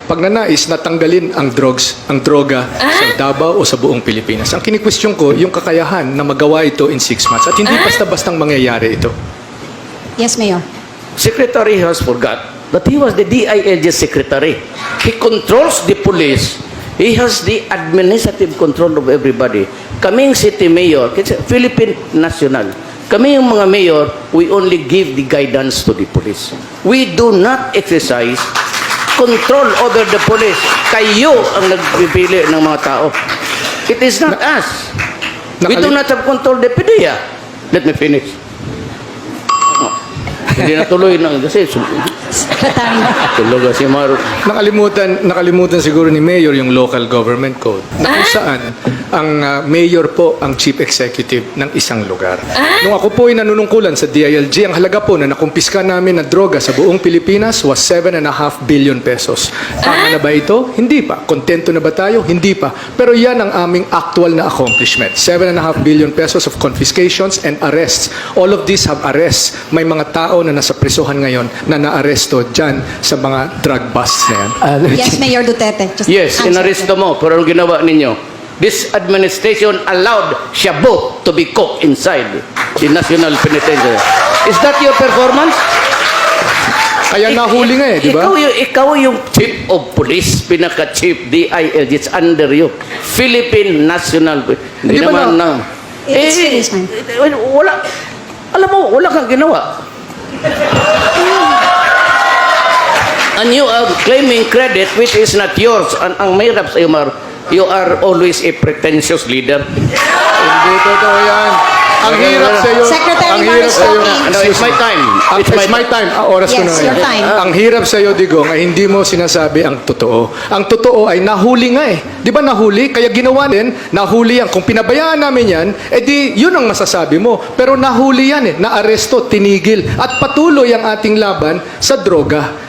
pagnanais na tanggalin ang droga sa Davao o sa buong Pilipinas. Ang kini-question ko, yung kakayahan na magawa ito in 6 months at hindi basta-bastang mangyayari ito. Yes, Mayor. Secretary has forgot that he was the DILG secretary. He controls the police. He has the administrative control of everybody. Kaming city mayor, Philippine National, kami yung mga mayor, we only give the guidance to the police. We do not exercise control over the police. Kayo ang nagpipili ng mga tao. It is not us. We do not have control the PDEA. Let me finish. Hindi na tuloy na kasi tulog si Maru. Nakalimutan siguro ni Mayor yung local government code na kung saan ang mayor po ang chief executive ng isang lugar. Nung ako po ay nanunungkulan sa DILG, ang halaga po na nakumpiska namin na droga sa buong Pilipinas was 7.5 billion pesos. Tama na ba ito? Hindi pa. Kontento na ba tayo? Hindi pa. Pero yan ang aming actual na accomplishment. 7.5 billion pesos of confiscations and arrests. All of these have arrests. May mga tao na nasa prisuhan ngayon na naaresto dyan sa mga drug busts na yan. Yes, Mayor Duterte. Just Yes, answer. inaresto mo. Pero ang ginawa ninyo, this administration allowed shabu to be cooked inside the National Penitentiary. Is that your performance? Kaya nahuli nga di ba? Ikaw yung chief of police, pinaka-chief DILG, it's under you. Philippine National. Hindi Di ba naman na- It's finished, ma'am. wala. Alam mo, wala kang ginawa. And you are claiming credit which is not yours. Ang mahirap sa iyo, Mar, you are always a pretentious leader. Hindi totoo yan. Ang hirap sa iyo. Secretary Ang Mar hirap is sa iyo. talking. No, it's my time. It's my time. Oras ko Yes, na ngayon. your time. Ang hirap sa iyo, Digong, ay hindi mo sinasabi ang totoo. Ang totoo ay nahuli nga Di ba nahuli? Kaya ginawa din, nahuli yan. Kung pinabayaan namin yan, edi yun ang masasabi mo. Pero nahuli yan naaresto, tinigil. At patuloy ang ating laban sa droga.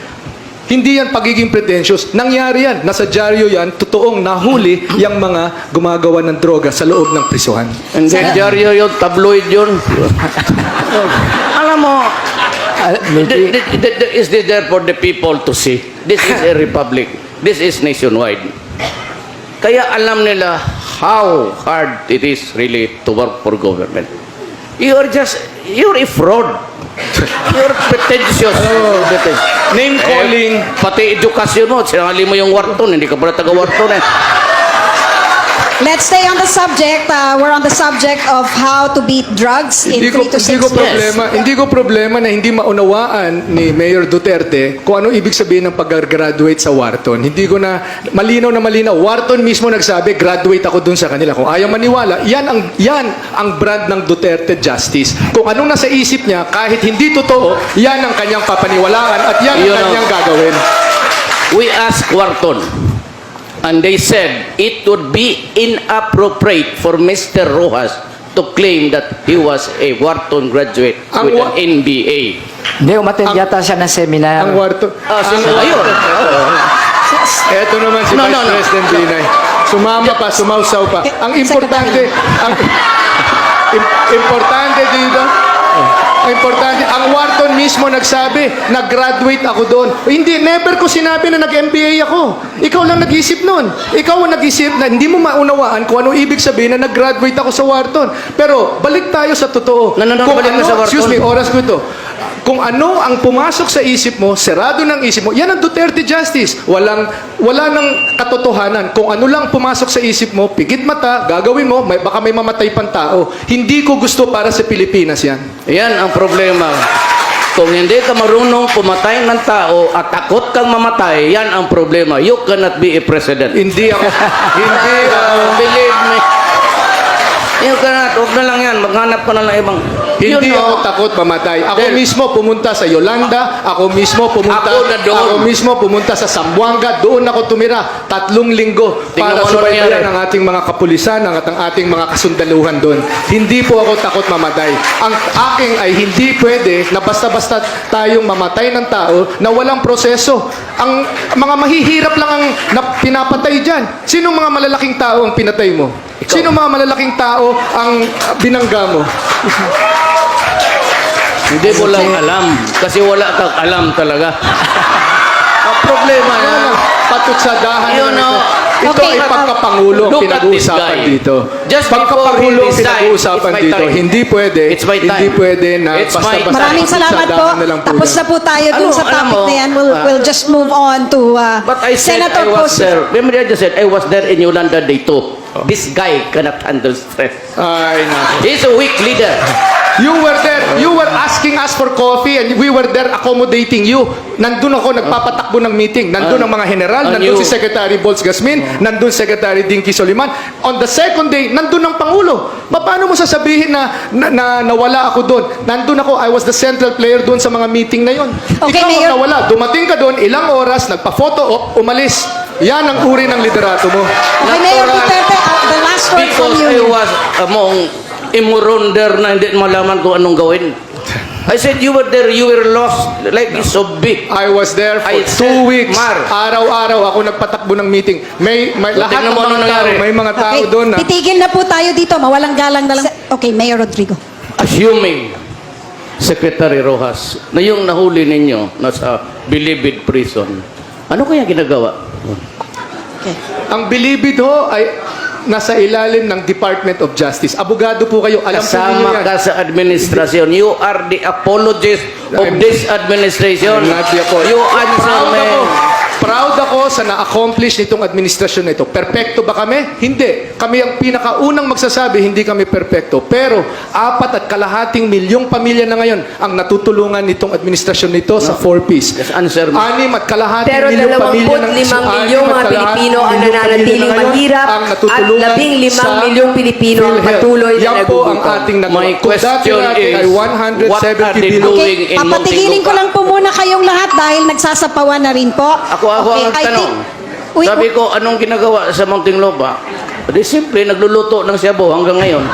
Hindi yan pagiging pretentious. Nangyari yan. Nasa dyaryo yan. Totoong nahuli yung mga gumagawa ng droga sa loob ng prisuhan. And then, dyaryo yun, tabloid yun. Alam mo, is this there for the people to see? This is a republic. This is nationwide. Kaya alam nila how hard it is really to work for government. You're a fraud. You're pretentious. Name calling. Pati edukasyon mo, sinangali mo yung Wharton, hindi ka pala taga-Wharton Let's stay on the subject. We're on the subject of how to beat drugs in 3 to 6 months. Hindi ko problema na hindi maunawaan ni Mayor Duterte kung ano ibig sabihin ng pag-graduate sa Wharton. Hindi ko na malinaw. Wharton mismo nagsabi, graduate ako dun sa kanila. Kung ayaw maniwala, yan ang brand ng Duterte Justice. Kung anong nasa isip niya, kahit hindi totoo, yan ang kanyang papaniwalaan at yan ang kanyang gagawin. We asked Wharton, and they said it would be inappropriate for Mr. Rojas to claim that he was a Wharton graduate with an MBA. Hindi, umattend yata siya ng seminar. Ang Wharton. Ayun. Eto naman si Vice President Binay. Sumama pa, sumausaw pa. Ang importante, importante dito, ang Wharton mismo nagsabi, nag-graduate ako doon. Hindi, never ko sinabi na nag-MBA ako. Ikaw lang nag-isip nun. Ikaw ang nag-isip na hindi mo maunawaan kung anong ibig sabihin na nag-graduate ako sa Wharton. Pero, balik tayo sa totoo. Balik mo sa Wharton. Excuse me, oras ko ito. Kung ano ang pumasok sa isip mo, serado ng isip mo, yan ang Duterte Justice. Wala nang katotohanan. Kung ano lang pumasok sa isip mo, pigit mata, gagawin mo, baka may mamatay pang tao. Hindi ko gusto para sa Pilipinas yan. Yan ang problema. Kung hindi ka marunong pumatay ng tao at takot kang mamatay, yan ang problema. You cannot be a president. Hindi ako. Believe me. You cannot. Huwag na lang yan. Maghanap ka na lang ibang. Hindi ako takot mamatay. Ako mismo pumunta sa Yolanda, ako mismo pumunta sa Zamboanga, doon ako tumira 3 linggo para subaybayan ang ating mga kapulisan, ang ating mga kasundaluhan doon. Hindi po ako takot mamatay. Ang aking ay hindi pwede na basta-basta tayong mamatay ng tao na walang proseso. Ang mga mahihirap lang ang pinapatay dyan. Sinong mga malalaking tao ang pinatay mo? Sino mga malalaking tao ang binangga mo? Hindi mo lang alam. Kasi wala kang alam talaga. Ang problema yan. patutsadahan You nila know, ito. Ito Okay. ay pagkapangulo ang Look at this pinag-uusapan guy. dito. Just before Pagkapangulo he ang resigned, pinag-uusapan it's my dito. time. Hindi pwede. It's my time. Hindi pwede na It's my basta-basta. time. Maraming salamat po. patutsadahan na lang po Tapos yan. na po tayo dun sa Alam topic mo, na yan. We'll just move on to But I said Senator I was Post. there. Remember I just said I was there in Yolanda Day too. This guy cannot handle stress. Ay, nako. He's a weak leader. You were there. You were asking us for coffee and we were there accommodating you. Nandun ako, nagpapatakbo ng meeting. Nandun ang mga general. and Nandun you- si Secretary Bolts Gasmin. Nandun Secretary Dinky Soliman. On the second day, nandun ang Pangulo. Paano mo sasabihin na nawala ako doon? Nandun ako. I was the central player doon sa mga meeting na yon. Okay, Ikaw Mayor. ang nawala. Dumating ka doon, ilang oras, nagpa-photo op, umalis. Yan ang uri ng liderato mo. Okay, Mayor Duterte, the last word from Because I you. was among imuronder na hindi malaman kung anong gawin. I said you were there, you were lost like this so big. I was there for I 2 said, weeks. Mar. Araw-araw ako nagpatakbo ng meeting. May lahat tingnan ng mo mga ano tao, nangyari. may mga tao Okay, doon na titigil na po tayo dito. Mawalang galang na lang. Okay, Mayor Rodrigo. Assuming Secretary Rojas na yung nahuli ninyo nasa Bilibid prison, ano kaya ginagawa? Okay. ang bilibid ho ay nasa ilalim ng Department of Justice. Abogado po kayo. Alam po ninyo Kasama yan. ka sa administrasyon. You are the apologist of this administration. I'm not the apologist. You answer me. Proud ako sa na-accomplish nitong administrasyon na ito. Perpekto ba kami? Hindi. Kami ang pinakaunang magsasabi, hindi kami perpekto. Pero 4.5 milyong pamilya na ngayon ang natutulungan nitong administrasyon nito sa 4Ps. Just answer me. 6.5 Pero milyong pamilya 25 milyong mga Pilipino ang nananatiling mahirap at 15 milyong Pilipino ang patuloy na Yan po ang nagugutom. ating My nagawa. Kung dati question natin is, ay 170 what are they billion. doing? Okay, in papatigilin ko Muntinlupa. lang po muna kayong lahat dahil nagsasapawan na rin po. Ako ang I tanong. think- Uy, Sabi ko, anong ginagawa sa Muntinlupa? Di simple, nagluluto ng Cebu hanggang ngayon.